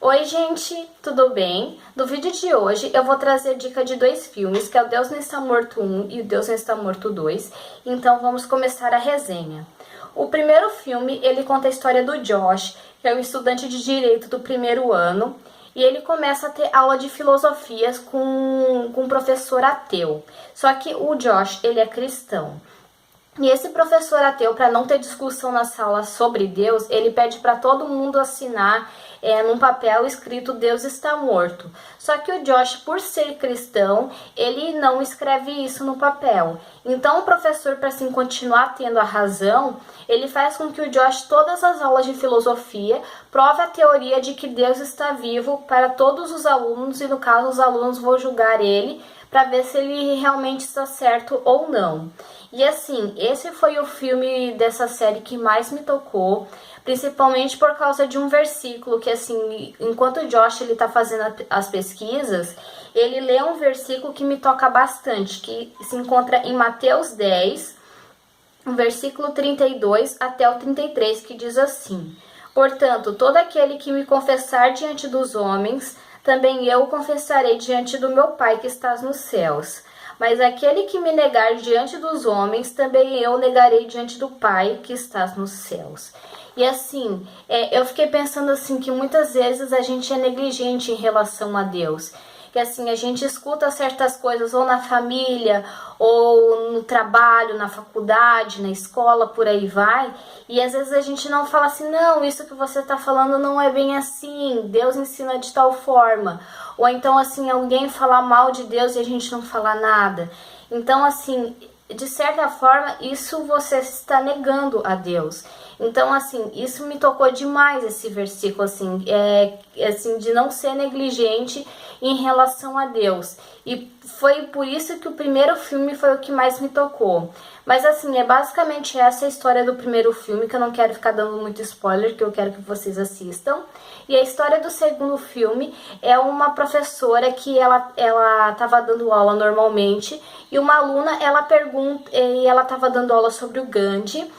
Oi gente, tudo bem? No vídeo de hoje eu vou trazer dica de dois filmes, que é o Deus Não Está Morto 1 e o Deus Não Está Morto 2. Então vamos começar a resenha. O primeiro filme, ele conta a história do Josh, que é um estudante de direito do primeiro ano, e ele começa a ter aula de filosofias com um professor ateu. Só que o Josh, ele é cristão. E esse professor ateu, para não ter discussão na sala sobre Deus, ele pede para todo mundo assinar num papel escrito Deus está morto. Só que o Josh, por ser cristão, ele não escreve isso no papel. Então o professor, para assim continuar tendo a razão, ele faz com que o Josh, todas as aulas de filosofia, prove a teoria de que Deus está vivo para todos os alunos, e no caso os alunos vão julgar ele para ver se ele realmente está certo ou não. E assim, esse foi o filme dessa série que mais me tocou, principalmente por causa de um versículo que, assim, enquanto o Josh ele tá fazendo as pesquisas, ele lê um versículo que me toca bastante, que se encontra em Mateus 10, o versículo 32 até o 33, que diz assim: Portanto, todo aquele que me confessar diante dos homens, também eu o confessarei diante do meu Pai que estás nos céus. Mas aquele que me negar diante dos homens, também eu negarei diante do Pai que estás nos céus. E assim, eu fiquei pensando assim que muitas vezes a gente é negligente em relação a Deus. Que assim, a gente escuta certas coisas ou na família, ou no trabalho, na faculdade, na escola, por aí vai. E às vezes a gente não fala assim, não, isso que você está falando não é bem assim, Deus ensina de tal forma. Ou então assim, alguém falar mal de Deus e a gente não fala nada. Então assim, de certa forma, isso você está negando a Deus. Então, assim, isso me tocou demais, esse versículo, assim, assim, de não ser negligente em relação a Deus. E foi por isso que o primeiro filme foi o que mais me tocou. Mas, assim, é basicamente essa a história do primeiro filme, que eu não quero ficar dando muito spoiler, que eu quero que vocês assistam. E a história do segundo filme é uma professora que ela estava dando aula normalmente, e uma aluna, ela pergunta, e ela estava dando aula sobre o Gandhi,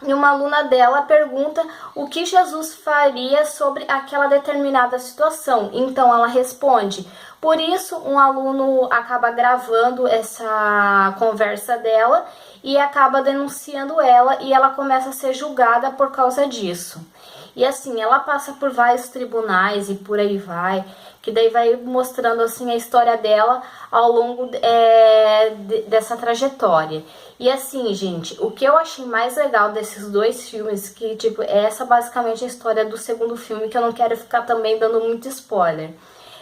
e uma aluna dela pergunta o que Jesus faria sobre aquela determinada situação. Então ela responde. Por isso, um aluno acaba gravando essa conversa dela e acaba denunciando ela, e ela começa a ser julgada por causa disso. E assim, ela passa por vários tribunais e por aí vai, que daí vai mostrando assim a história dela ao longo dessa trajetória. E assim, gente, o que eu achei mais legal desses dois filmes, que tipo, é essa basicamente a história do segundo filme, que eu não quero ficar também dando muito spoiler,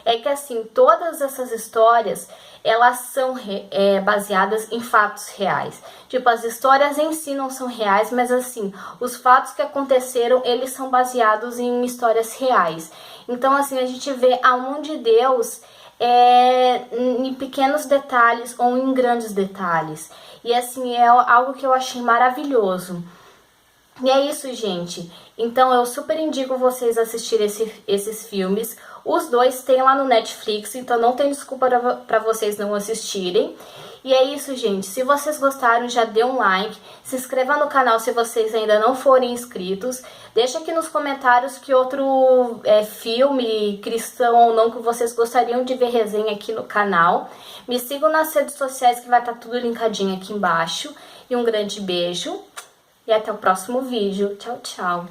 é que assim, todas essas histórias, elas são baseadas em fatos reais. Tipo, as histórias em si não são reais, mas assim, os fatos que aconteceram, eles são baseados em histórias reais. Então assim, a gente vê a mão de Deus em pequenos detalhes ou em grandes detalhes. E assim, é algo que eu achei maravilhoso. E é isso, gente. Então eu super indico vocês assistirem esses filmes. Os dois tem lá no Netflix, então não tem desculpa para vocês não assistirem. E é isso, gente. Se vocês gostaram, já dê um like. Se inscreva no canal se vocês ainda não forem inscritos. Deixa aqui nos comentários que outro filme, cristão ou não, que vocês gostariam de ver resenha aqui no canal. Me sigam nas redes sociais, que vai estar tudo linkadinho aqui embaixo. E um grande beijo. E até o próximo vídeo. Tchau, tchau.